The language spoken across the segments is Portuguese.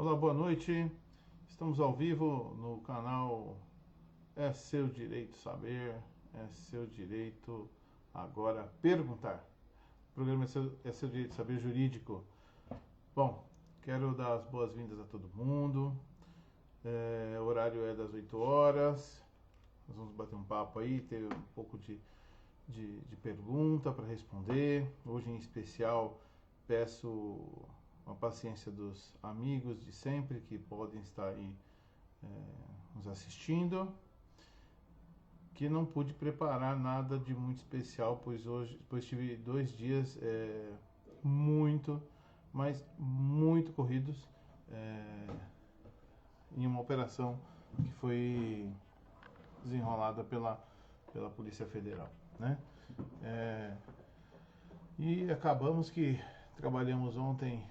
Olá, boa noite. Estamos ao vivo no canal É Seu Direito Saber, é seu direito agora perguntar. O programa é seu Direito Saber Jurídico. Bom, quero dar as boas-vindas a todo mundo. O horário é das 8 horas. Nós vamos bater um papo aí, ter um pouco de pergunta para responder. Hoje, em especial, peço a paciência dos amigos de sempre que podem estar aí nos assistindo, que não pude preparar nada de muito especial, pois tive 2 dias muito, mas muito corridos em uma operação que foi desenrolada pela Polícia Federal, né? E acabamos que trabalhamos ontem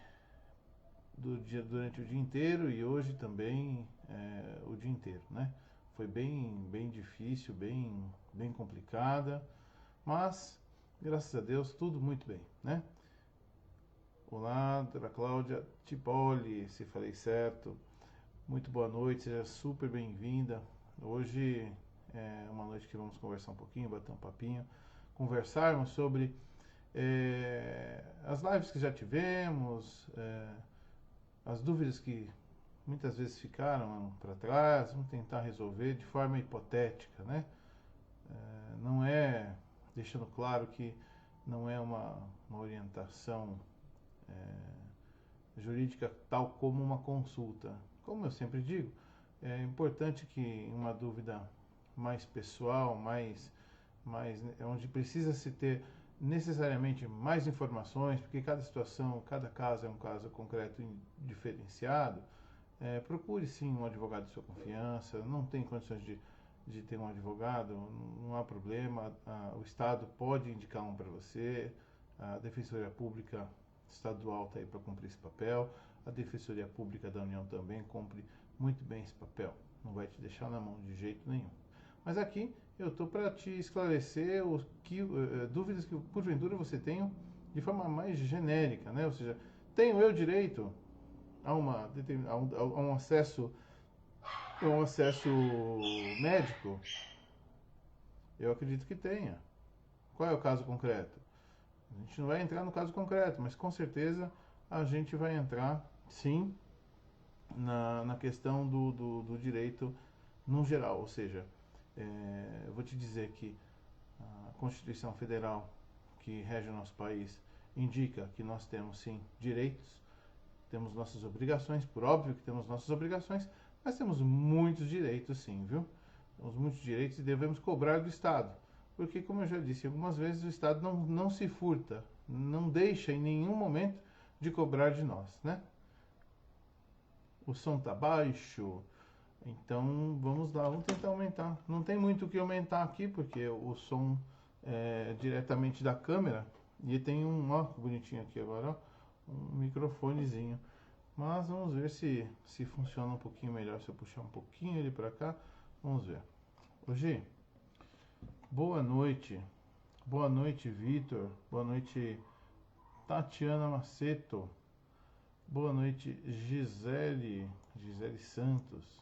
durante o dia inteiro e hoje também o dia inteiro, né? Foi bem difícil, bem complicada, mas graças a Deus tudo muito bem, né? Olá, doutora Cláudia Tipoli, se falei certo. Muito boa noite, seja super bem-vinda. Hoje é uma noite que vamos conversar um pouquinho, bater um papinho, conversarmos sobre as lives que já tivemos, as dúvidas que muitas vezes ficaram para trás, vamos tentar resolver de forma hipotética, né? Não é, deixando claro que não é uma orientação jurídica tal como uma consulta. Como eu sempre digo, é importante que uma dúvida mais pessoal, mais onde precisa se ter necessariamente mais informações, porque cada situação, cada caso é um caso concreto e diferenciado. Procure sim um advogado de sua confiança. Não tem condições de ter um advogado, não há problema, o Estado pode indicar um para você, a Defensoria Pública Estadual está aí para cumprir esse papel, a Defensoria Pública da União também cumpre muito bem esse papel, não vai te deixar na mão de jeito nenhum. Mas aqui eu estou para te esclarecer dúvidas que porventura você tenha de forma mais genérica, né? Ou seja, tenho eu direito a um acesso médico? Eu acredito que tenha. Qual é o caso concreto? A gente não vai entrar no caso concreto, mas com certeza a gente vai entrar, sim, na questão do direito no geral. Ou seja, eu vou te dizer que a Constituição Federal que rege o nosso país indica que nós temos, sim, direitos, temos nossas obrigações, por óbvio que temos nossas obrigações, mas temos muitos direitos, sim, viu? Temos muitos direitos e devemos cobrar do Estado. Porque, como eu já disse algumas vezes, o Estado não se furta, não deixa em nenhum momento de cobrar de nós, né? O som tá baixo, então vamos lá, vamos tentar aumentar. Não tem muito o que aumentar aqui, porque o som é diretamente da câmera e tem ó, bonitinho aqui agora, ó, um microfonezinho. Mas vamos ver se funciona um pouquinho melhor, se eu puxar um pouquinho ele para cá. Vamos ver. Hoje, boa noite. Boa noite, Vitor. Boa noite, Tatiana Maceto. Boa noite, Gisele Santos.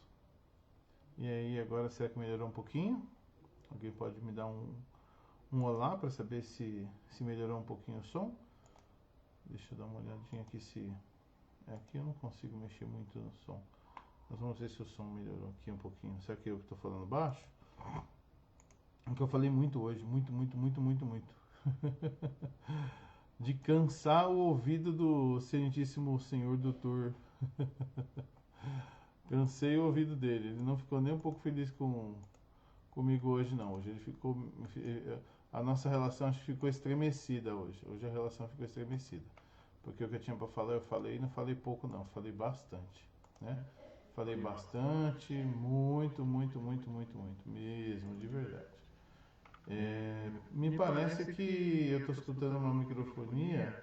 E aí, agora será que melhorou um pouquinho? Alguém pode me dar um olá para saber se melhorou um pouquinho o som? Deixa eu dar uma olhadinha aqui se... Aqui eu não consigo mexer muito no som. Nós vamos ver se o som melhorou aqui um pouquinho. Será que eu estou falando baixo? É que eu falei muito hoje. Muito. De cansar o ouvido do excelentíssimo senhor doutor. Cansei o ouvido dele. Ele não ficou nem um pouco feliz comigo hoje, não. Hoje ele ficou... A nossa relação acho que ficou estremecida hoje. Hoje a relação ficou estremecida. Porque o que eu tinha para falar, eu falei, e não falei pouco não, falei bastante, né? Falei bastante, muito mesmo, de verdade. Me parece que eu estou escutando uma microfonia,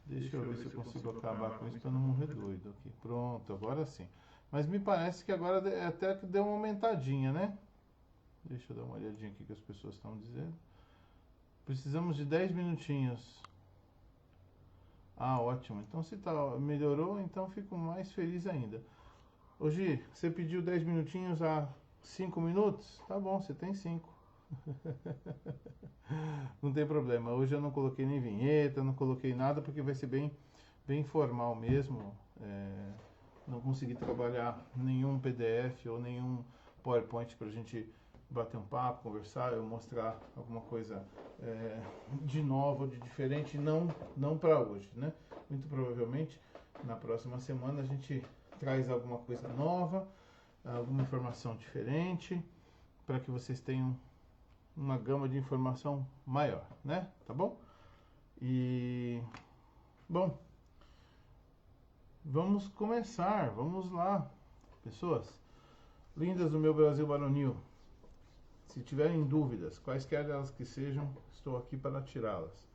deixa eu ver se eu consigo acabar com isso para não morrer doido aqui. Pronto, agora sim. Mas me parece que agora até que deu uma aumentadinha, né? Deixa eu dar uma olhadinha aqui que as pessoas estão dizendo. Precisamos de 10 minutinhos. Ah, ótimo. Então se tá, melhorou, então fico mais feliz ainda. Hoje, você pediu 10 minutinhos a 5 minutos? Tá bom, você tem 5. Não tem problema. Hoje eu não coloquei nem vinheta, não coloquei nada, porque vai ser bem formal mesmo. Não consegui trabalhar nenhum PDF ou nenhum PowerPoint para a gente bater um papo, conversar, eu mostrar alguma coisa de novo, de diferente, não para hoje, né? Muito provavelmente na próxima semana a gente traz alguma coisa nova, alguma informação diferente, para que vocês tenham uma gama de informação maior, né? Tá bom? E bom, vamos começar, vamos lá, pessoas lindas do meu Brasil varonil. Se tiverem dúvidas, quaisquer elas que sejam, estou aqui para tirá-las.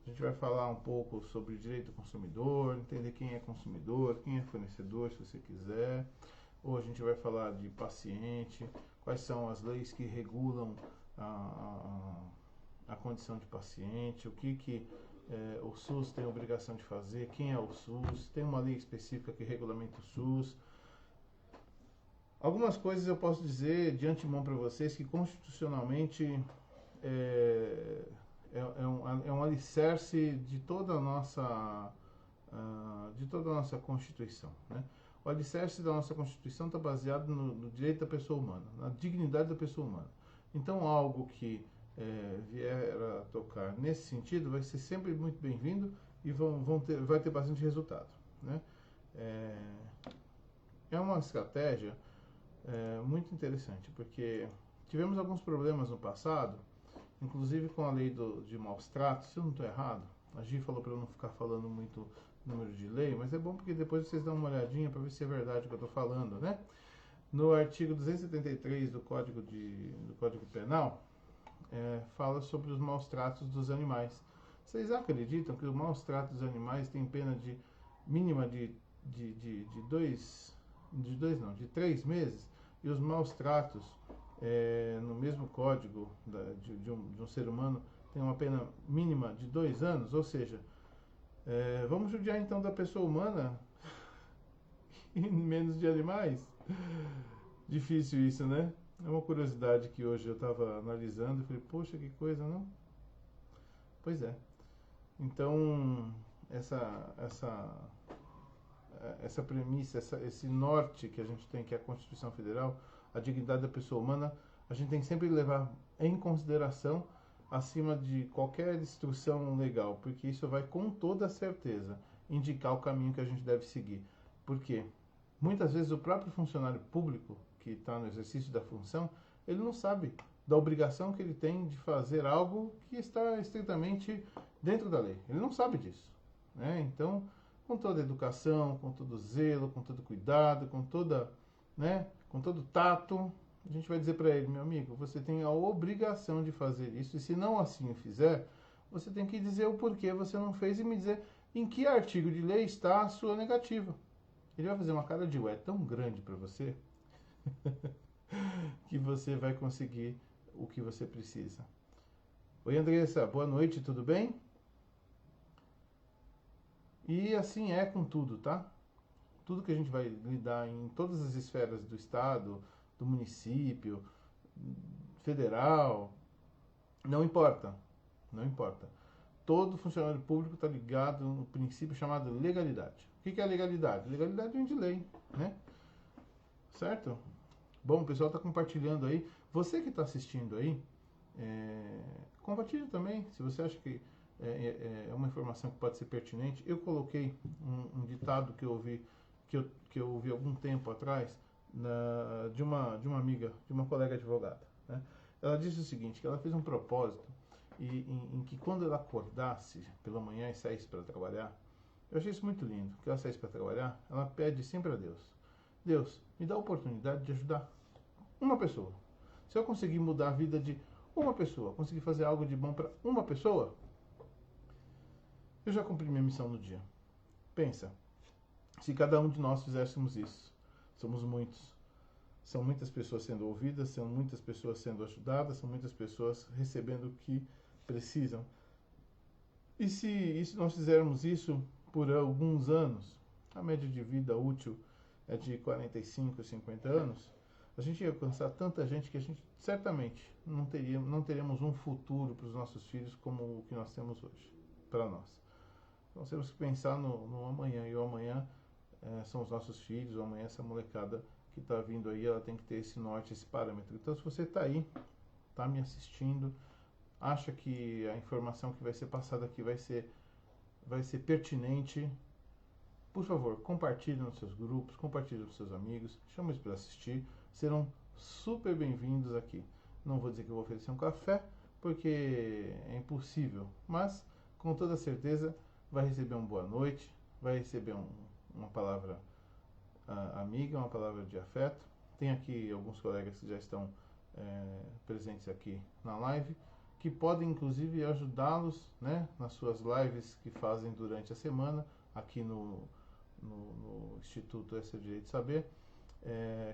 A gente vai falar um pouco sobre direito do consumidor, entender quem é consumidor, quem é fornecedor, se você quiser. Ou a gente vai falar de paciente, quais são as leis que regulam a condição de paciente, o que o SUS tem a obrigação de fazer, quem é o SUS, tem uma lei específica que regulamenta o SUS. Algumas coisas eu posso dizer de antemão para vocês que constitucionalmente é um alicerce de toda a nossa Constituição, né? O alicerce da nossa Constituição está baseado no direito da pessoa humana, na dignidade da pessoa humana. Então, algo que vier a tocar nesse sentido vai ser sempre muito bem-vindo e vai ter bastante resultado, né? É uma estratégia muito interessante, porque tivemos alguns problemas no passado, inclusive com a lei de maus tratos, se eu não estou errado. A Gi falou para eu não ficar falando muito número de lei, mas é bom porque depois vocês dão uma olhadinha para ver se é verdade o que eu estou falando, né? No artigo 273 do Código Penal, fala sobre os maus tratos dos animais. Vocês acreditam que os maus tratos dos animais tem pena de mínima de 3 meses? E os maus tratos no mesmo código de um ser humano tem uma pena mínima de 2 anos? Ou seja, vamos judiar então da pessoa humana e menos de animais? Difícil isso, né? É uma curiosidade que hoje eu estava analisando e falei, poxa, que coisa, não? Pois é. Então, essa premissa, esse norte que a gente tem, que é a Constituição Federal, a dignidade da pessoa humana, a gente tem que sempre levar em consideração acima de qualquer instrução legal, porque isso vai com toda certeza indicar o caminho que a gente deve seguir. Por quê? Muitas vezes o próprio funcionário público que está no exercício da função, ele não sabe da obrigação que ele tem de fazer algo que está estritamente dentro da lei. Ele não sabe disso, né? Então, com toda educação, com todo zelo, com todo cuidado, com todo tato, a gente vai dizer para ele, meu amigo, você tem a obrigação de fazer isso, e se não assim o fizer, você tem que dizer o porquê você não fez e me dizer em que artigo de lei está a sua negativa. Ele vai fazer uma cara de ué tão grande para você que você vai conseguir o que você precisa. Oi, Andressa, boa noite, tudo bem? E assim é com tudo, tá? Tudo que a gente vai lidar em todas as esferas do Estado, do município, federal, não importa, não importa. Todo funcionário público está ligado no princípio chamado legalidade. O que é legalidade? Legalidade vem de lei, né? Certo? Bom, o pessoal está compartilhando aí. Você que está assistindo aí, compartilhe também, se você acha que é uma informação que pode ser pertinente. Eu coloquei um ditado que eu ouvi, que eu ouvi algum tempo atrás, de uma amiga, de uma colega advogada, né? Ela disse o seguinte, que ela fez um propósito em que quando ela acordasse pela manhã e saísse para trabalhar, eu achei isso muito lindo, que ela saísse para trabalhar, ela pede sempre a Deus, Deus, me dá a oportunidade de ajudar uma pessoa. Se eu conseguir mudar a vida de uma pessoa, conseguir fazer algo de bom para uma pessoa, eu já cumpri minha missão no dia. Pensa, se cada um de nós fizéssemos isso, somos muitos. São muitas pessoas sendo ouvidas, são muitas pessoas sendo ajudadas, são muitas pessoas recebendo o que precisam. E se nós fizermos isso por alguns anos, a média de vida útil é de 45, 50 anos, a gente ia alcançar tanta gente que a gente certamente não teremos um futuro para os nossos filhos como o que nós temos hoje, para nós. Nós temos que pensar no amanhã, e o amanhã são os nossos filhos, o amanhã essa molecada que está vindo aí, ela tem que ter esse norte, esse parâmetro. Então, se você está aí, está me assistindo, acha que a informação que vai ser passada aqui vai ser pertinente, por favor, compartilhe nos seus grupos, compartilhe com seus amigos, chame eles para assistir, serão super bem-vindos aqui. Não vou dizer que eu vou oferecer um café, porque é impossível, mas com toda certeza vai receber uma boa noite, vai receber uma palavra amiga, uma palavra de afeto. Tem aqui alguns colegas que já estão presentes aqui na live, que podem inclusive ajudá-los, né, nas suas lives que fazem durante a semana aqui no Instituto Esse é o Direito de Saber,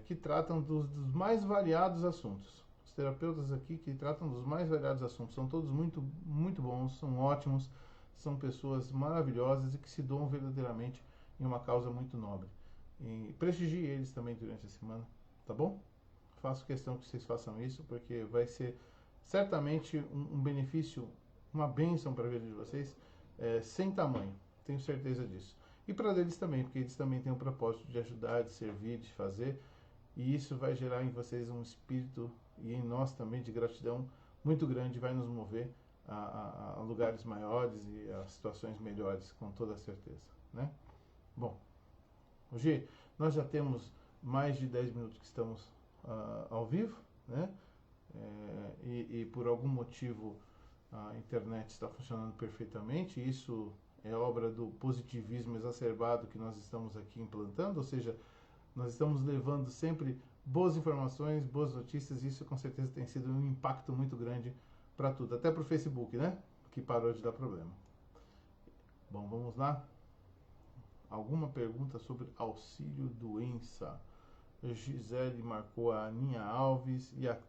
que tratam dos mais variados assuntos. Os terapeutas aqui que tratam dos mais variados assuntos são todos muito, muito bons, são ótimos, são pessoas maravilhosas e que se doam verdadeiramente em uma causa muito nobre. E prestigie eles também durante a semana, tá bom? Faço questão que vocês façam isso, porque vai ser certamente um benefício, uma bênção para a vida de vocês, sem tamanho, tenho certeza disso. E para eles também, porque eles também têm o propósito de ajudar, de servir, de fazer, e isso vai gerar em vocês um espírito, e em nós também, de gratidão muito grande, vai nos mover a lugares maiores e a situações melhores, com toda certeza, né? Bom, hoje nós já temos mais de 10 minutos que estamos ao vivo, né? E por algum motivo a internet está funcionando perfeitamente. Isso é obra do positivismo exacerbado que nós estamos aqui implantando, ou seja, nós estamos levando sempre boas informações, boas notícias, e isso com certeza tem sido um impacto muito grande para tudo, até para o Facebook, né? Que parou de dar problema. Bom, vamos lá. Alguma pergunta sobre auxílio doença? Gisele marcou a Aninha Alves e a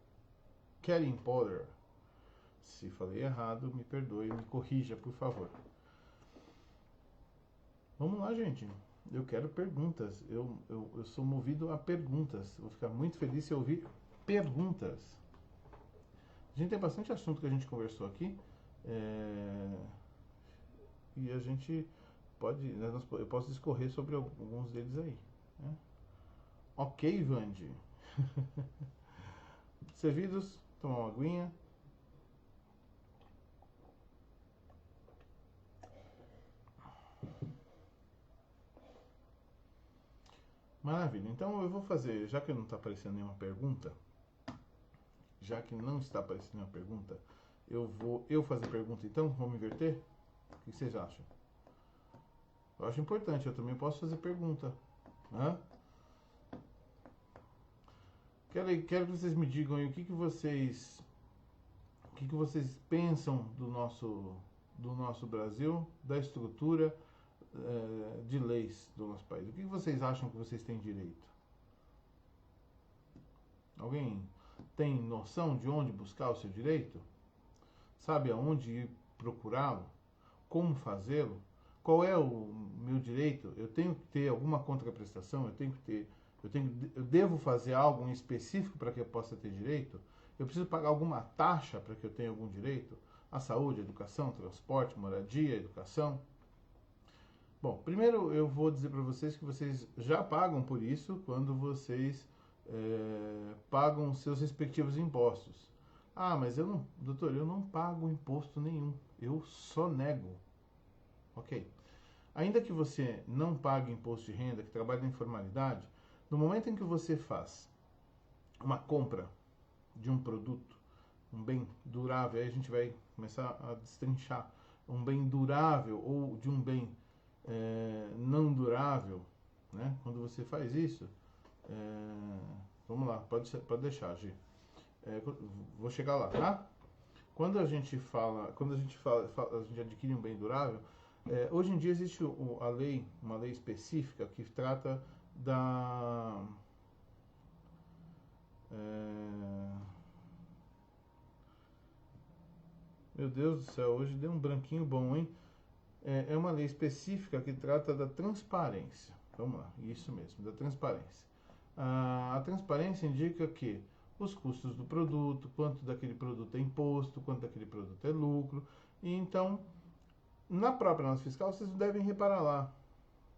Karen Potter. Se falei errado, me perdoe, me corrija, por favor. Vamos lá, gente. Eu quero perguntas. Eu sou movido a perguntas. Vou ficar muito feliz se ouvir perguntas. A gente tem bastante assunto que a gente conversou aqui. E a gente pode... eu posso discorrer sobre alguns deles aí, né? Ok, Vandi. Servidos, tomar uma aguinha. Maravilha. Então eu vou fazer, já que não está aparecendo nenhuma pergunta, eu vou fazer pergunta então, vamos inverter? O que vocês acham? Eu acho importante, eu também posso fazer pergunta. Hã? Quero que vocês me digam aí o que vocês pensam do nosso Brasil, da estrutura de leis do nosso país. O que vocês acham que vocês têm direito? Alguém tem noção de onde buscar o seu direito? Sabe aonde ir procurá-lo? Como fazê-lo? Qual é o meu direito? Eu tenho que ter alguma contraprestação? Eu devo fazer algo em específico para que eu possa ter direito? Eu preciso pagar alguma taxa para que eu tenha algum direito? A saúde, a educação, transporte, moradia, educação. Bom, primeiro eu vou dizer para vocês que vocês já pagam por isso quando vocês pagam os seus respectivos impostos. Ah, mas doutor, eu não pago imposto nenhum, eu só nego. Ok. Ainda que você não pague imposto de renda, que trabalhe na informalidade, no momento em que você faz uma compra de um produto, um bem durável, aí a gente vai começar a destrinchar um bem durável ou de um bem não durável, né? Quando você faz isso, vamos lá, pode deixar, Gi. Vou chegar lá, tá? Quando a gente adquire um bem durável, hoje em dia existe uma lei específica que trata da meu Deus do céu, hoje deu um branquinho bom, hein? é uma lei específica que trata da transparência. Vamos lá, isso mesmo, da transparência. A transparência indica que os custos do produto, quanto daquele produto é imposto, quanto daquele produto é lucro. E então, na própria nota fiscal, vocês devem reparar lá,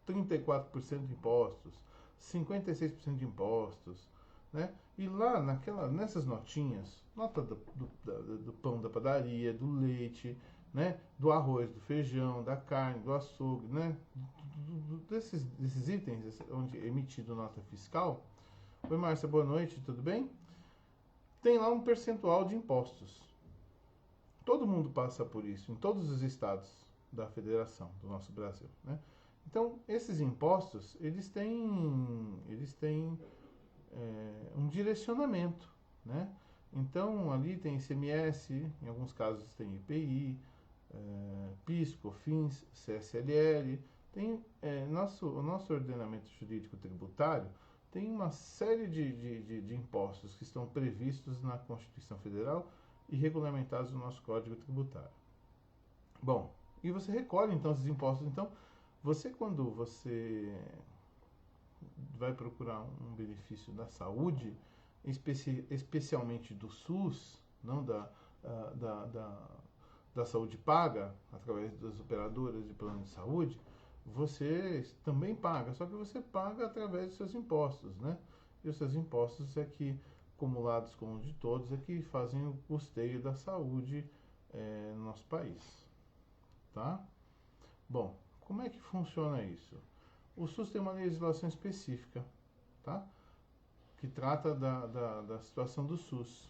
34% de impostos, 56% de impostos, né? E lá nessas notinhas, nota do pão da padaria, do leite, né? Do arroz, do feijão, da carne, do açougue, né? Desses itens onde é emitido nota fiscal. Oi, Márcia, boa noite, tudo bem? Tem lá um percentual de impostos. Todo mundo passa por isso, em todos os estados da federação do nosso Brasil, né? Então, esses impostos, eles têm um direcionamento, né? Então, ali tem ICMS, em alguns casos tem IPI, PIS, COFINS, CSLL, tem o nosso ordenamento jurídico tributário tem uma série de impostos que estão previstos na Constituição Federal e regulamentados no nosso Código Tributário. Bom, e você recolhe então esses impostos. Então, quando você vai procurar um benefício da saúde, especialmente do SUS, não da saúde paga, através das operadoras de plano de saúde, você também paga, só que você paga através dos seus impostos, né? E os seus impostos acumulados com os de todos, é que fazem o custeio da saúde no nosso país, tá? Bom, como é que funciona isso? O SUS tem uma legislação específica, tá? Que trata da situação do SUS.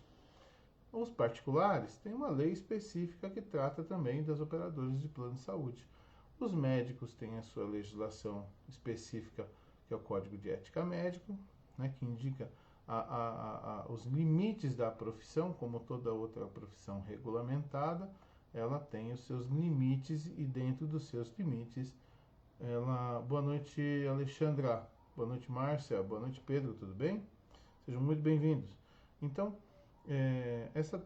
Os particulares têm uma lei específica que trata também das operadoras de plano de saúde. Os médicos têm a sua legislação específica, que é o Código de Ética Médico, né, que indica os limites da profissão, como toda outra profissão regulamentada, ela tem os seus limites e dentro dos seus limites, boa noite, Alexandra, boa noite, Márcia, boa noite, Pedro, tudo bem? Sejam muito bem-vindos. Então,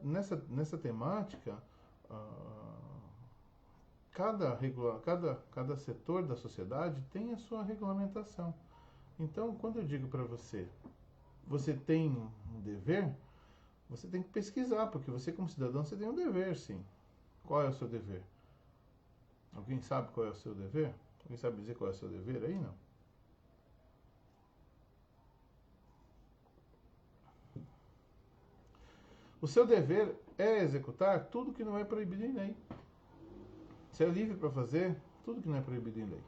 nessa temática, cada setor da sociedade tem a sua regulamentação. Então, quando eu digo para você, você tem um dever, você tem que pesquisar, porque você como cidadão, você tem um dever, sim. Qual é o seu dever? Alguém sabe qual é o seu dever? Alguém sabe dizer qual é o seu dever aí, não? O seu dever é executar tudo que não é proibido em lei. Você é livre para fazer tudo que não é proibido em lei,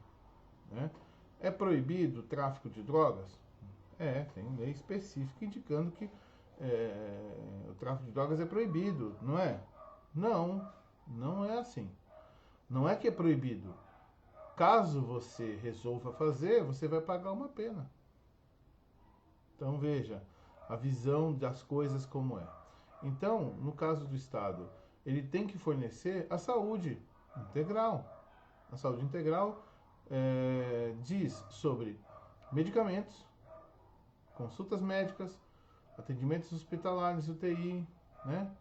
né? É proibido o tráfico de drogas? Tem lei específica indicando que o tráfico de drogas é proibido, não é? Não, não é assim. Não é que é proibido. Caso você resolva fazer, você vai pagar uma pena. Então veja a visão das coisas como é. Então, no caso do Estado, ele tem que fornecer a saúde integral. A saúde integral diz sobre medicamentos, consultas médicas, atendimentos hospitalares, UTI, né?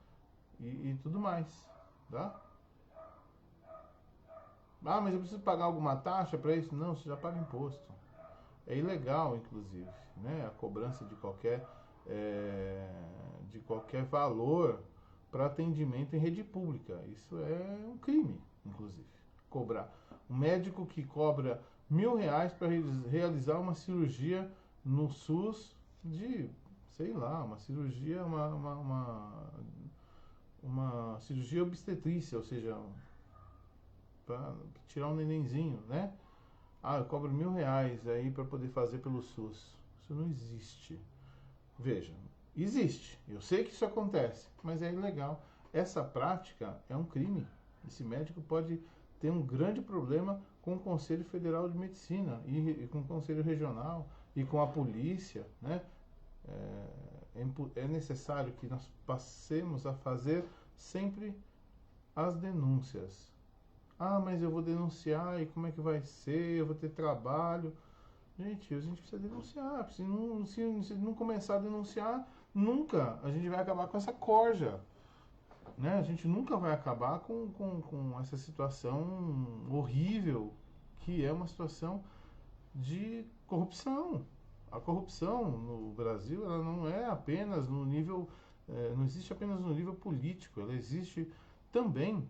E tudo mais, tá? Ah, mas eu preciso pagar alguma taxa para isso? Não, você já paga imposto. É ilegal, inclusive, né? A cobrança de qualquer valor para atendimento em rede pública. Isso é um crime, inclusive. Cobrar. Um médico que cobra R$1.000 para realizar uma cirurgia no SUS sei lá, uma cirurgia, uma cirurgia obstetrícia, ou seja, para tirar um nenenzinho, né? Ah, eu cobro R$1.000 aí para poder fazer pelo SUS. Isso não existe. Veja, existe. Eu sei que isso acontece, mas é ilegal. Essa prática é um crime. Esse médico pode ter um grande problema com o Conselho Federal de Medicina e com o Conselho Regional e com a polícia, né? É necessário que nós passemos a fazer sempre as denúncias. Ah, mas eu vou denunciar e como é que vai ser? Eu vou ter trabalho. Gente, a gente precisa denunciar. Se não começar a denunciar, nunca a gente vai acabar com essa corja. né? A gente nunca vai acabar com essa situação horrível que é uma situação de corrupção. A corrupção no Brasil ela não é apenas no nível, não existe apenas no nível político, ela existe também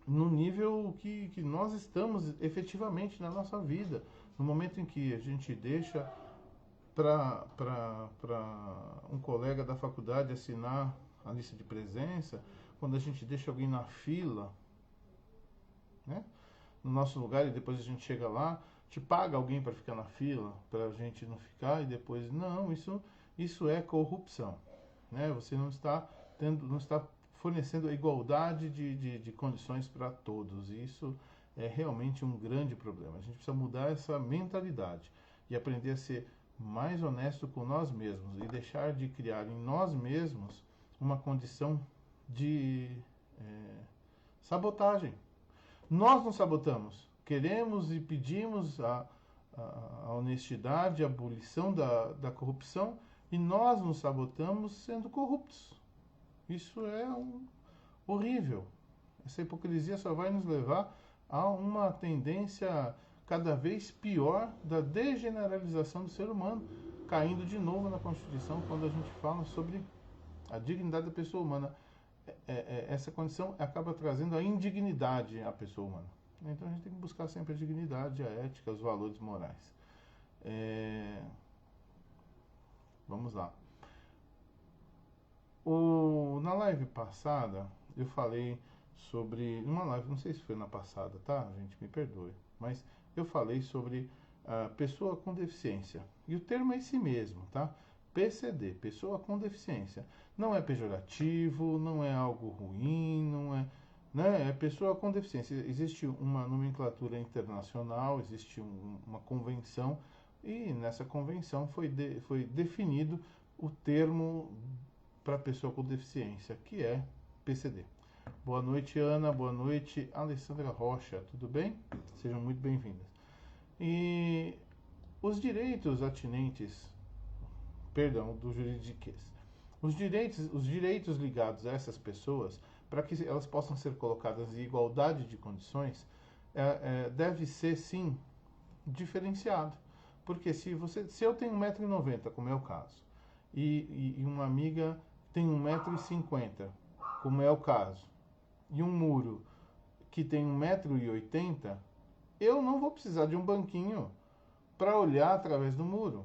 no nível que nós estamos efetivamente na nossa vida. No momento em que a gente deixa para um colega da faculdade assinar a lista de presença, quando a gente deixa alguém na fila, né, no nosso lugar e depois a gente chega lá, te paga alguém para ficar na fila, para a gente não ficar e depois não, isso é corrupção, né? Você não está fornecendo a igualdade de condições para todos. E isso é realmente um grande problema. A gente precisa mudar essa mentalidade e aprender a ser mais honesto com nós mesmos e deixar de criar em nós mesmos uma condição de sabotagem. Nós nos sabotamos. Queremos e pedimos a honestidade, a abolição da corrupção e nós nos sabotamos sendo corruptos. Isso é horrível. Essa hipocrisia só vai nos levar a uma tendência cada vez pior da degeneralização do ser humano, caindo de novo na Constituição quando a gente fala sobre a dignidade da pessoa humana. Essa condição acaba trazendo a indignidade à pessoa humana. Então a gente tem que buscar sempre a dignidade, a ética, os valores morais. Vamos lá. Na live passada, eu falei sobre... Uma live, não sei se foi na passada, tá? Gente, me perdoe. Mas eu falei sobre a pessoa com deficiência. E o termo é esse mesmo, tá? PCD, pessoa com deficiência. Não é pejorativo, não é algo ruim, não é... Né? É pessoa com deficiência. Existe uma nomenclatura internacional, existe uma convenção, e nessa convenção foi definido o termo para pessoa com deficiência, que é PCD. Boa noite, Ana. Boa noite, Alessandra Rocha. Tudo bem? Sejam muito bem-vindas. E os direitos atinentes, perdão, do juridiquês. Os direitos ligados a essas pessoas, para que elas possam ser colocadas em igualdade de condições, deve ser, sim, diferenciado. Porque se eu tenho 1,90 m, como é o caso, e uma amiga tem 1,50 m, como é o caso, e um muro que tem 1,80 m, eu não vou precisar de um banquinho para olhar através do muro,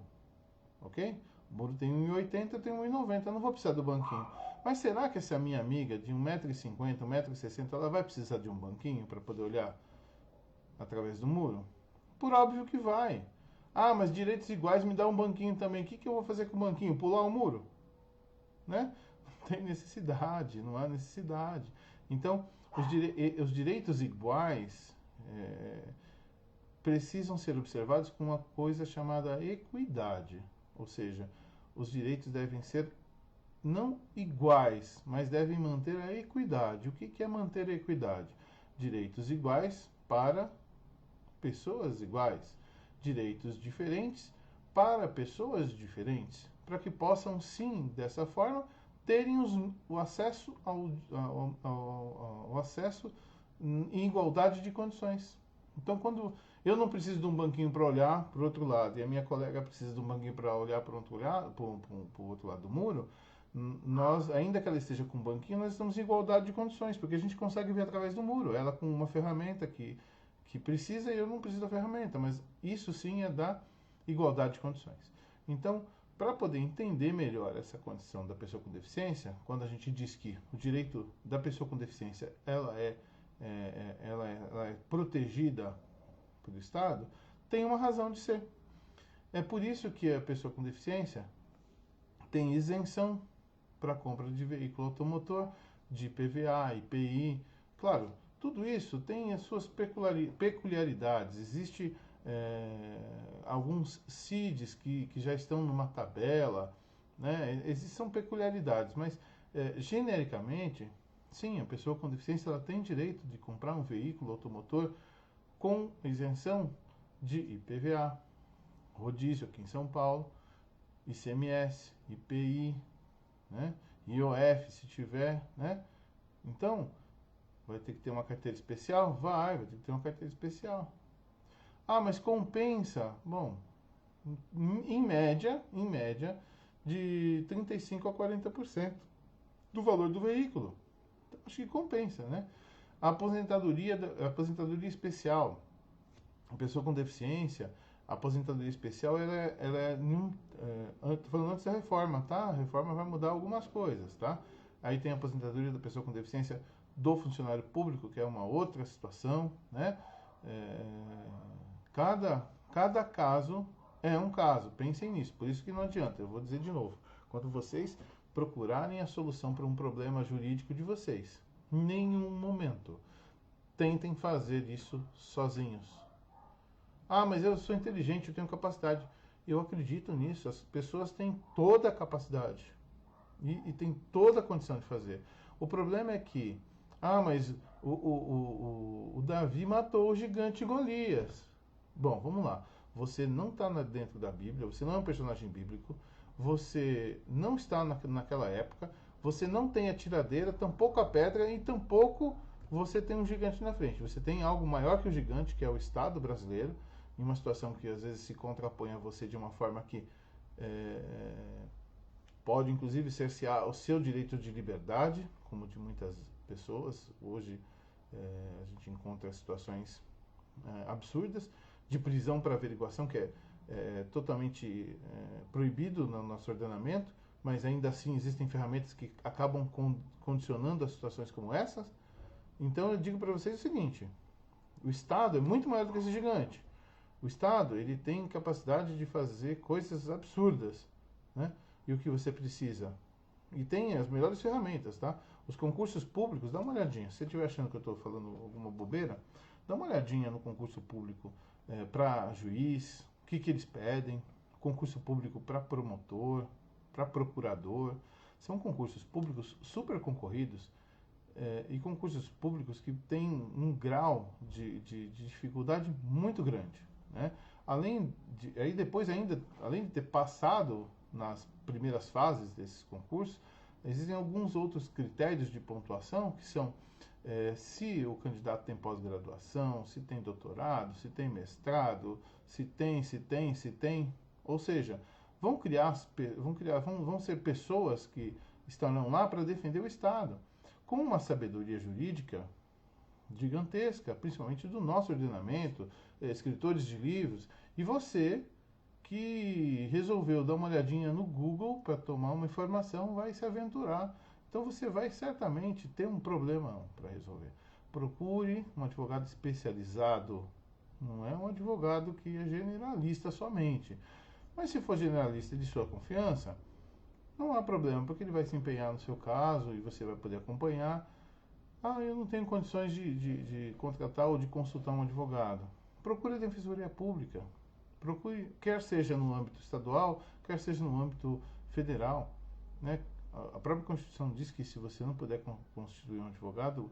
ok? O muro tem 1,80 m, eu tenho 1,90 m, eu não vou precisar do banquinho. Mas será que essa minha amiga de 1,50 m, 1,60 m, ela vai precisar de um banquinho para poder olhar através do muro? Por óbvio que vai. Ah, mas direitos iguais me dá um banquinho também. O que eu vou fazer com o banquinho? Pular o muro? Né? Não tem necessidade, não há necessidade. Então, os direitos iguais precisam ser observados com uma coisa chamada equidade. Ou seja, os direitos devem ser não iguais, mas devem manter a equidade. O que é manter a equidade? Direitos iguais para pessoas iguais. Direitos diferentes para pessoas diferentes. Para que possam, sim, dessa forma, terem o acesso ao acesso em igualdade de condições. Então, quando eu não preciso de um banquinho para olhar para o outro lado e a minha colega precisa de um banquinho para olhar para o outro lado do muro, nós, ainda que ela esteja com um banquinho, nós estamos em igualdade de condições, porque a gente consegue ver através do muro. Ela com uma ferramenta que precisa e eu não preciso da ferramenta, mas isso sim é da igualdade de condições. Então, para poder entender melhor essa condição da pessoa com deficiência, quando a gente diz que o direito da pessoa com deficiência ela é protegida pelo Estado, tem uma razão de ser. É por isso que a pessoa com deficiência tem isenção para compra de veículo automotor, de IPVA, IPI. Claro, tudo isso tem as suas peculiaridades. Existem alguns CIDs que já estão numa tabela, né? São peculiaridades, mas genericamente, sim, a pessoa com deficiência ela tem direito de comprar um veículo automotor com isenção de IPVA, rodízio aqui em São Paulo, ICMS, IPI, né? IOF se tiver, né? Então, vai ter que ter uma carteira especial? Vai ter que ter uma carteira especial. Ah, mas compensa? Bom, em média, de 35% a 40% do valor do veículo. Então, acho que compensa, né? A aposentadoria especial, a pessoa com deficiência, a aposentadoria especial, tô falando antes da reforma, tá? A reforma vai mudar algumas coisas, tá? Aí tem a aposentadoria da pessoa com deficiência do funcionário público, que é uma outra situação, né? É, cada caso é um caso, pensem nisso, por isso que não adianta, eu vou dizer de novo, quando vocês procurarem a solução para um problema jurídico de vocês, em nenhum momento tentem fazer isso sozinhos. Ah, mas eu sou inteligente, eu tenho capacidade. Eu acredito nisso, as pessoas têm toda a capacidade e têm toda a condição de fazer. O problema é que, mas o Davi matou o gigante Golias. Bom, vamos lá. Você não está dentro da Bíblia, você não é um personagem bíblico, você não está naquela época, você não tem a tiradeira, tampouco a pedra e tampouco você tem um gigante na frente. Você tem algo maior que o gigante, que é o Estado brasileiro, em uma situação que às vezes se contrapõe a você de uma forma que pode inclusive cercear o seu direito de liberdade, como de muitas pessoas. Hoje a gente encontra situações absurdas de prisão para averiguação, que é totalmente proibido no nosso ordenamento, mas ainda assim existem ferramentas que acabam condicionando as situações como essas. Então eu digo para vocês o seguinte: o Estado é muito maior do que esse gigante. O Estado ele tem capacidade de fazer coisas absurdas, né? E o que você precisa? E tem as melhores ferramentas, tá? Os concursos públicos, dá uma olhadinha. Se você estiver achando que eu estou falando alguma bobeira, dá uma olhadinha no concurso público para juiz, o que eles pedem, concurso público para promotor, para procurador. São concursos públicos super concorridos e concursos públicos que têm um grau de dificuldade muito grande, né? Aí depois ainda, além de ter passado nas primeiras fases desses concursos, existem alguns outros critérios de pontuação que são se o candidato tem pós-graduação, se tem doutorado, se tem mestrado, se tem, ou seja, vão ser pessoas que estarão lá para defender o Estado, com uma sabedoria jurídica gigantesca, principalmente do nosso ordenamento, escritores de livros, e você que resolveu dar uma olhadinha no Google para tomar uma informação, vai se aventurar. Então você vai certamente ter um problema para resolver. Procure um advogado especializado, não é um advogado que é generalista somente. Mas se for generalista de sua confiança, não há problema, porque ele vai se empenhar no seu caso e você vai poder acompanhar. Eu não tenho condições de contratar ou de consultar um advogado. Procure a Defensoria Pública. Procure, quer seja no âmbito estadual, quer seja no âmbito federal, né? A própria Constituição diz que se você não puder constituir um advogado,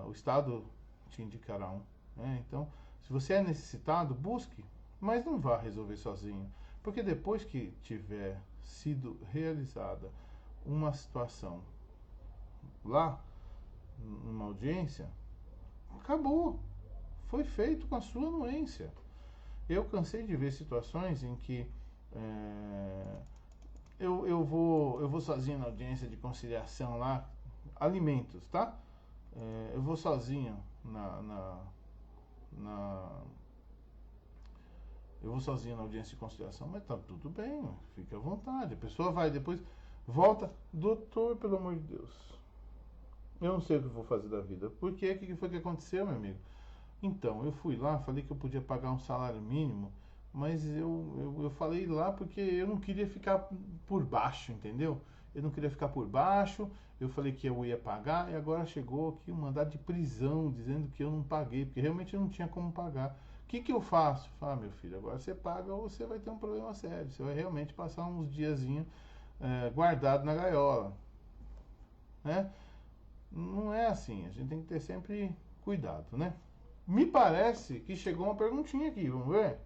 o Estado te indicará um, né? Então, se você é necessitado, busque, mas não vá resolver sozinho, porque depois que tiver sido realizada uma situação lá, numa audiência, acabou. Foi feito com a sua anuência. Eu cansei de ver situações em que eu vou sozinho na audiência de conciliação lá, alimentos, tá? Eu vou sozinho eu vou sozinho na audiência de conciliação, mas tá tudo bem, fica à vontade. A pessoa vai depois, volta, doutor, pelo amor de Deus, eu não sei o que eu vou fazer da vida. Por quê? O que foi que aconteceu, meu amigo? Então, eu fui lá, falei que eu podia pagar um salário mínimo, mas eu falei lá porque eu não queria ficar por baixo, entendeu? Eu não queria ficar por baixo, eu falei que eu ia pagar e agora chegou aqui um mandado de prisão dizendo que eu não paguei, porque realmente eu não tinha como pagar. O que eu faço? Fala, meu filho, agora você paga ou você vai ter um problema sério. Você vai realmente passar uns diazinhos guardado na gaiola, né? Não é assim, a gente tem que ter sempre cuidado, né? Me parece que chegou uma perguntinha aqui, vamos ver?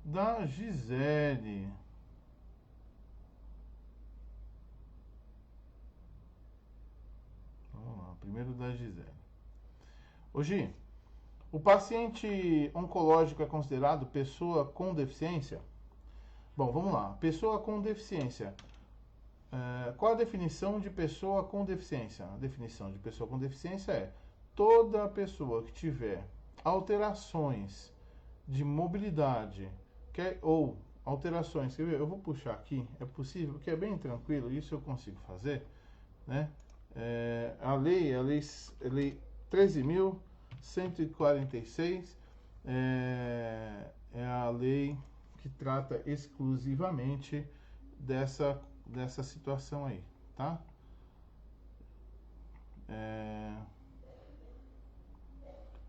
Da Gisele. Primeiro da Gisele. Gi, o paciente oncológico é considerado pessoa com deficiência? Bom, vamos lá. Pessoa com deficiência. Qual a definição de pessoa com deficiência? A definição de pessoa com deficiência é toda pessoa que tiver alterações de mobilidade ou alterações, quer ver? Eu vou puxar aqui, é possível, porque é bem tranquilo, isso eu consigo fazer, né? A lei 13.146 é a lei que trata exclusivamente dessa situação aí, tá?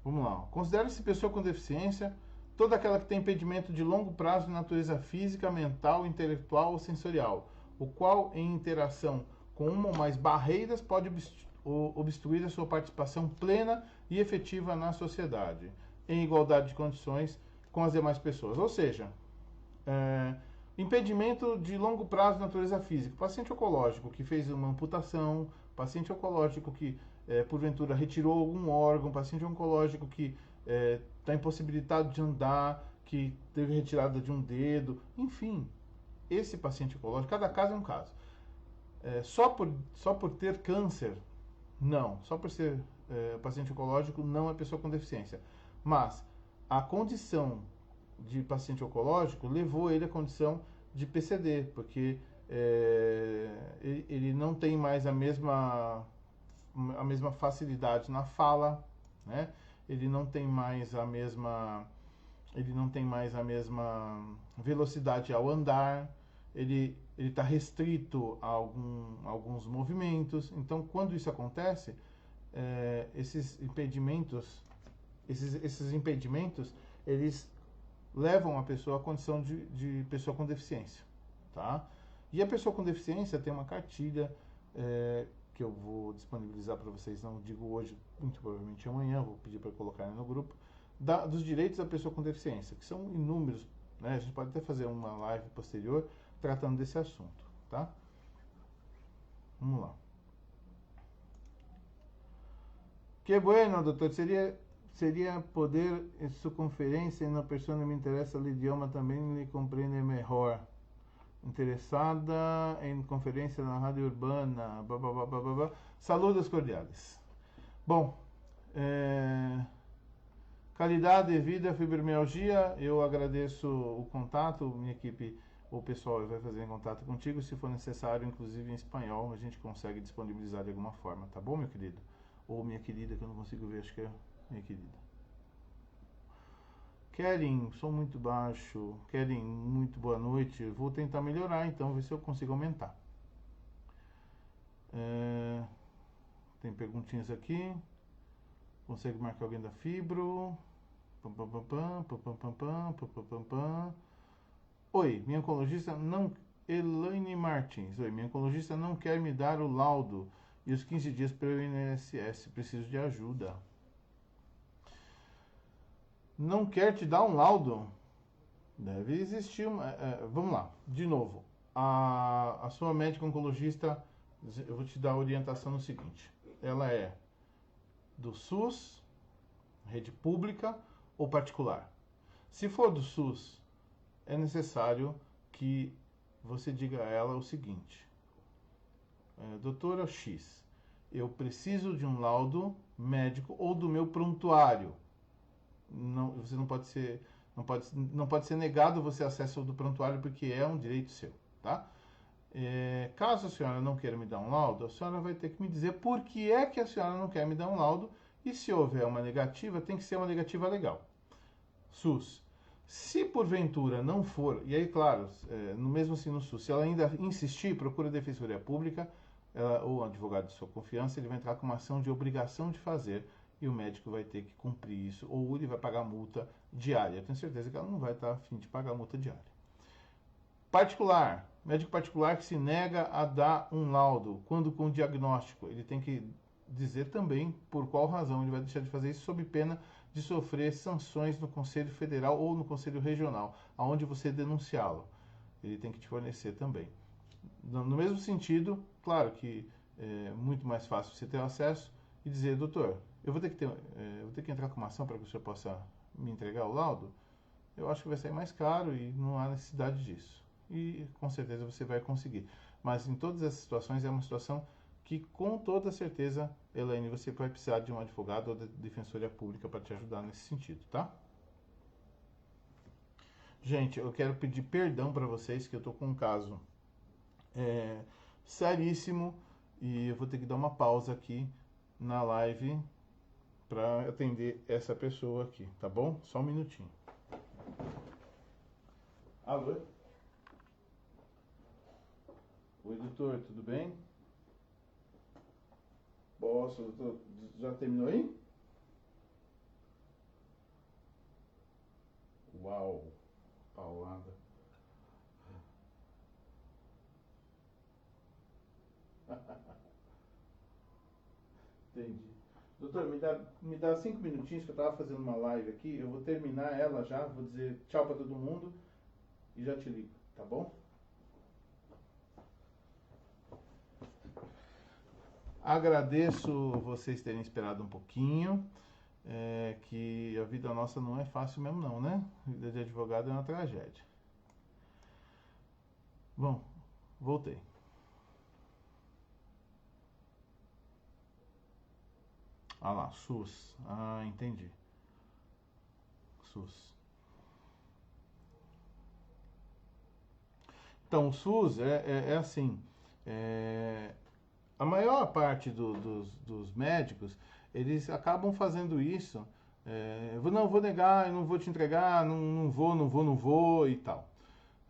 Vamos lá. Considera-se pessoa com deficiência toda aquela que tem impedimento de longo prazo de natureza física, mental, intelectual ou sensorial, o qual, em interação com uma ou mais barreiras, pode obstruir a sua participação plena e efetiva na sociedade, em igualdade de condições com as demais pessoas. Ou seja, impedimento de longo prazo de natureza física. Paciente oncológico que fez uma amputação, paciente oncológico que, porventura, retirou algum órgão, paciente oncológico que está impossibilitado de andar, que teve retirada de um dedo, enfim, esse paciente oncológico, cada caso é um caso. Só por ter câncer, não. Só por ser paciente oncológico, não é pessoa com deficiência. Mas a condição de paciente oncológico levou ele à condição de PCD, porque ele não tem mais a mesma facilidade na fala, né? Ele não tem mais a mesma velocidade ao andar, ele está restrito a alguns movimentos. Então, quando isso acontece, esses impedimentos, eles levam a pessoa à condição de pessoa com deficiência, tá? E a pessoa com deficiência tem uma cartilha que eu vou disponibilizar para vocês, não digo hoje, muito provavelmente amanhã, vou pedir para colocar no grupo, dos direitos da pessoa com deficiência, que são inúmeros, né? A gente pode até fazer uma live posterior tratando desse assunto, tá? Vamos lá. Que bueno, doutor, seria poder em sua conferência, na pessoa me interessa o idioma também lhe compreende melhor. Interessada em conferência na Rádio Urbana, blá. Saludos cordiais. Bom, qualidade de vida, fibromialgia, eu agradeço o contato, minha equipe, o pessoal vai fazer em contato contigo, se for necessário, inclusive em espanhol, a gente consegue disponibilizar de alguma forma, tá bom, meu querido? Ou minha querida, que eu não consigo ver, acho que é minha querida. Keren, som muito baixo. Keren, muito boa noite. Vou tentar melhorar, então, ver se eu consigo aumentar. Tem perguntinhas aqui. Consegue marcar alguém da Fibro? Oi, minha oncologista não... Elaine Martins. Oi, minha oncologista não quer me dar o laudo e os 15 dias para o INSS. Preciso de ajuda. Não quer te dar um laudo? Deve existir uma... vamos lá, de novo. A sua médica oncologista, eu vou te dar a orientação no seguinte. Ela é do SUS, rede pública ou particular? Se for do SUS, é necessário que você diga a ela o seguinte. Doutora X, eu preciso de um laudo médico ou do meu prontuário. Você não pode ser negado você acesso do prontuário porque é um direito seu, tá? Caso a senhora não queira me dar um laudo, a senhora vai ter que me dizer por que é que a senhora não quer me dar um laudo e se houver uma negativa, tem que ser uma negativa legal. SUS. Se porventura não for, e aí claro, mesmo assim no SUS, se ela ainda insistir, procura a Defensoria Pública ou um advogado de sua confiança, ele vai entrar com uma ação de obrigação de fazer e o médico vai ter que cumprir isso, ou ele vai pagar multa diária. Eu tenho certeza que ela não vai estar a fim de pagar multa diária. Particular. Médico particular que se nega a dar um laudo, quando com diagnóstico, ele tem que dizer também por qual razão ele vai deixar de fazer isso, sob pena de sofrer sanções no Conselho Federal ou no Conselho Regional, aonde você denunciá-lo. Ele tem que te fornecer também. No mesmo sentido, claro que é muito mais fácil você ter acesso, e dizer, doutor, eu vou ter que eu vou ter que entrar com uma ação para que o senhor possa me entregar o laudo, eu acho que vai sair mais caro e não há necessidade disso. E com certeza você vai conseguir. Mas em todas essas situações é uma situação que com toda certeza, Elaine, você vai precisar de um advogado ou de defensoria pública para te ajudar nesse sentido, tá? Gente, eu quero pedir perdão para vocês que eu tô com um caso é, seríssimo e eu vou ter que dar uma pausa aqui na live para atender essa pessoa aqui, tá bom? Só um minutinho. Alô? Oi, doutor, tudo bem? Posso, doutor, já terminou aí? Uau, paulada. Entendi. Doutor, me dá 5 minutinhos que eu tava fazendo uma live aqui, eu vou terminar ela já, vou dizer tchau para todo mundo e já te ligo, tá bom? Agradeço vocês terem esperado um pouquinho, que a vida nossa não é fácil mesmo não, né? A vida de advogado é uma tragédia. Bom, voltei. Ah lá, SUS. Ah, entendi. SUS. Então, o SUS é assim, é, a maior parte dos médicos, eles acabam fazendo isso, não vou negar, eu não vou te entregar, não vou e tal.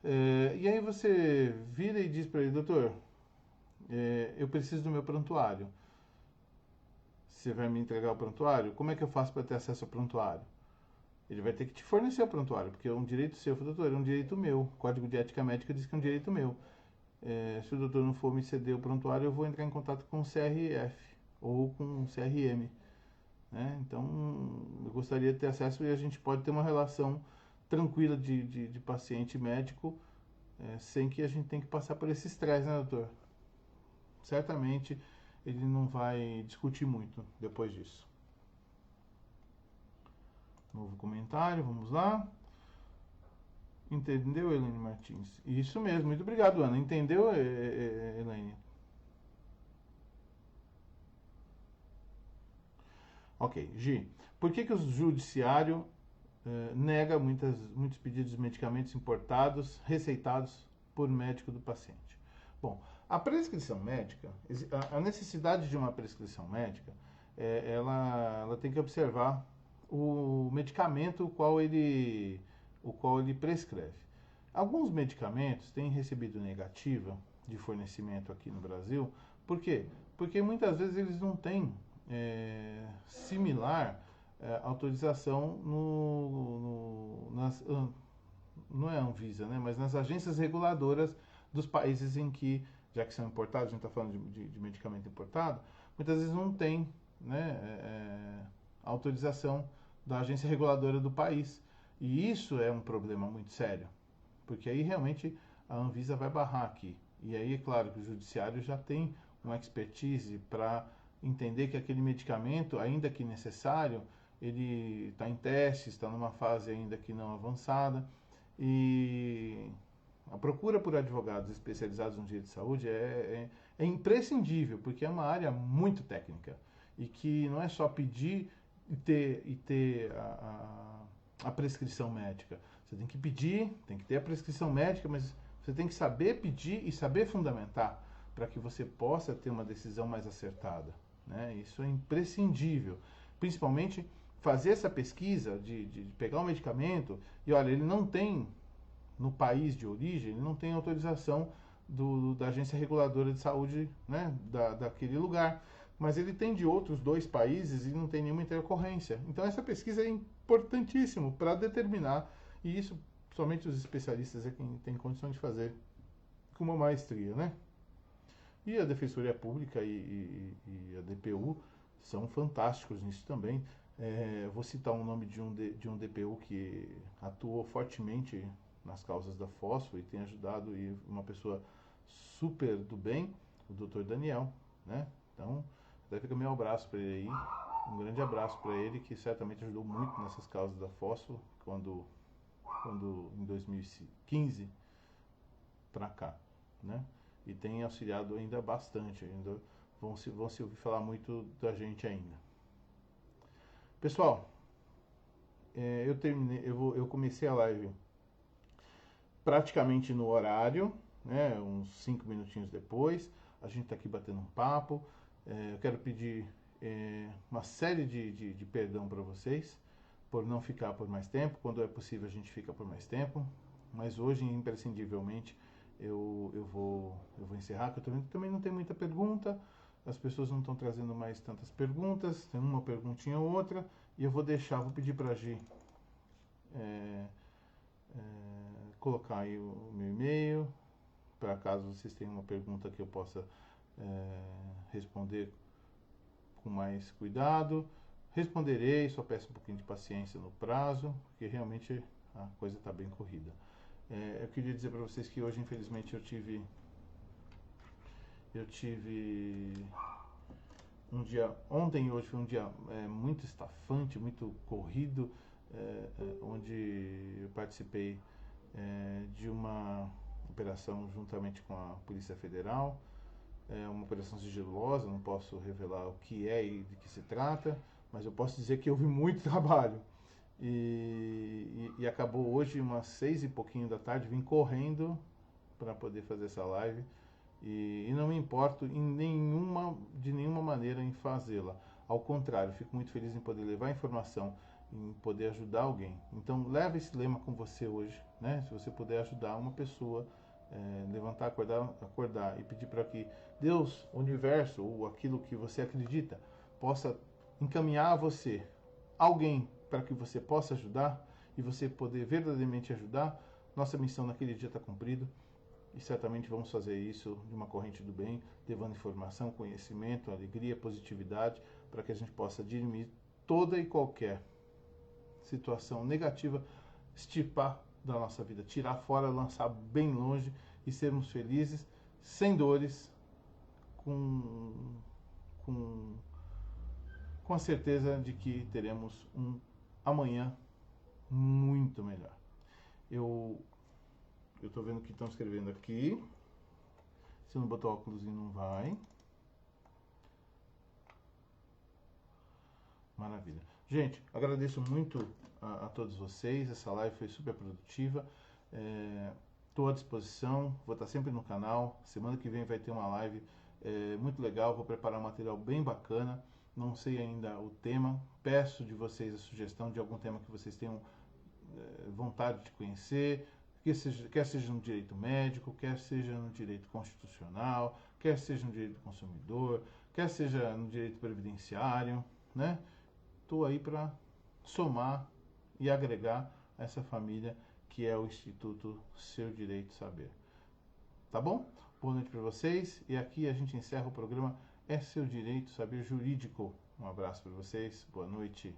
E aí você vira e diz para ele, doutor, eu preciso do meu prontuário. Você vai me entregar o prontuário? Como é que eu faço para ter acesso ao prontuário? Ele vai ter que te fornecer o prontuário, porque é um direito seu. Eu falei, doutor, é um direito meu. O Código de Ética Médica diz que é um direito meu. Se o doutor não for me ceder o prontuário, eu vou entrar em contato com o CRF ou com o CRM. Né? Então, eu gostaria de ter acesso e a gente pode ter uma relação tranquila de paciente médico, sem que a gente tenha que passar por esse estresse, né, doutor? Certamente ele não vai discutir muito depois disso. Novo comentário, vamos lá. Entendeu, Elaine Martins? Isso mesmo, muito obrigado, Ana. Entendeu, Elaine? Ok, Gi. Por que o judiciário nega muitos pedidos de medicamentos importados, receitados por médico do paciente? Bom, a prescrição médica, a necessidade de uma prescrição médica, ela tem que observar o medicamento o qual ele prescreve. Alguns medicamentos têm recebido negativa de fornecimento aqui no Brasil. Por quê? Porque muitas vezes eles não têm similar autorização não é Anvisa, né? Mas nas agências reguladoras dos países em que, já que são importados, a gente está falando de medicamento importado, muitas vezes não tem, né, autorização da agência reguladora do país. E isso é um problema muito sério, porque aí realmente a Anvisa vai barrar aqui. E aí é claro que o judiciário já tem uma expertise para entender que aquele medicamento, ainda que necessário, ele está em testes, está numa fase ainda que não avançada. E a procura por advogados especializados no direito de saúde é imprescindível, porque é uma área muito técnica e que não é só pedir e ter a prescrição médica. Você tem que pedir, tem que ter a prescrição médica, mas você tem que saber pedir e saber fundamentar para que você possa ter uma decisão mais acertada. Né? Isso é imprescindível. Principalmente fazer essa pesquisa de pegar um medicamento e, olha, ele não tem, no país de origem, ele não tem autorização da agência reguladora de saúde, né, daquele lugar. Mas ele tem de outros 2 países e não tem nenhuma intercorrência. Então essa pesquisa é importantíssimo para determinar, e isso somente os especialistas é quem tem condição de fazer com uma maestria, né? E a Defensoria Pública e a DPU são fantásticos nisso também. Vou citar o nome de um DPU que atuou fortemente nas causas da fósforo e tem ajudado, e uma pessoa super do bem, o Dr. Daniel, né? Então, Até fica meu abraço para ele aí. Um grande abraço para ele, que certamente ajudou muito nessas causas da fósforo, quando em 2015 para cá, né? E tem auxiliado ainda bastante, ainda vão se ouvir falar muito da gente ainda. Pessoal, eu comecei a live praticamente no horário, né? Uns 5 minutinhos depois. A gente está aqui batendo um papo. Eu quero pedir uma série de perdão para vocês por não ficar por mais tempo. Quando é possível, a gente fica por mais tempo. Mas hoje, imprescindivelmente, eu vou encerrar, que eu também não tem muita pergunta. As pessoas não estão trazendo mais tantas perguntas. Tem uma perguntinha ou outra. E eu vou pedir para a Gi colocar aí o meu e-mail, para caso vocês tenham uma pergunta que eu possa responder com mais cuidado. Responderei, só peço um pouquinho de paciência no prazo, porque realmente a coisa está bem corrida. Eu queria dizer para vocês que hoje, infelizmente, eu tive um dia, ontem e hoje foi um dia muito estafante, muito corrido, onde eu participei de uma operação juntamente com a Polícia Federal. É uma operação sigilosa, não posso revelar o que é e de que se trata, mas eu posso dizer que houve muito trabalho. E acabou hoje umas 6 e pouquinho da tarde, vim correndo para poder fazer essa live. E não me importo de nenhuma maneira em fazê-la. Ao contrário, fico muito feliz em poder levar informação, em poder ajudar alguém. Então leve esse lema com você hoje, né? Se você puder ajudar uma pessoa, levantar, acordar e pedir para que Deus, o universo ou aquilo que você acredita possa encaminhar a você alguém para que você possa ajudar e você poder verdadeiramente ajudar, nossa missão naquele dia está cumprida. E certamente vamos fazer isso de uma corrente do bem, levando informação, conhecimento, alegria, positividade, para que a gente possa dirimir toda e qualquer situação negativa, extirpar da nossa vida, tirar fora, lançar bem longe e sermos felizes, sem dores, com a certeza de que teremos um amanhã muito melhor. Eu estou vendo que estão escrevendo aqui. Se não botar o óculos não vai. Maravilha. Gente, agradeço muito a todos vocês. Essa live foi super produtiva. Estou à disposição. Vou estar sempre no canal. Semana que vem vai ter uma live muito legal. Vou preparar um material bem bacana. Não sei ainda o tema. Peço de vocês a sugestão de algum tema que vocês tenham vontade de conhecer. Quer seja no direito médico, quer seja no direito constitucional, quer seja no direito do consumidor, quer seja no direito previdenciário, né? Estou aí para somar e agregar a essa família que é o Instituto Seu Direito Saber. Tá bom? Boa noite para vocês e aqui a gente encerra o programa É Seu Direito Saber Jurídico. Um abraço para vocês, boa noite.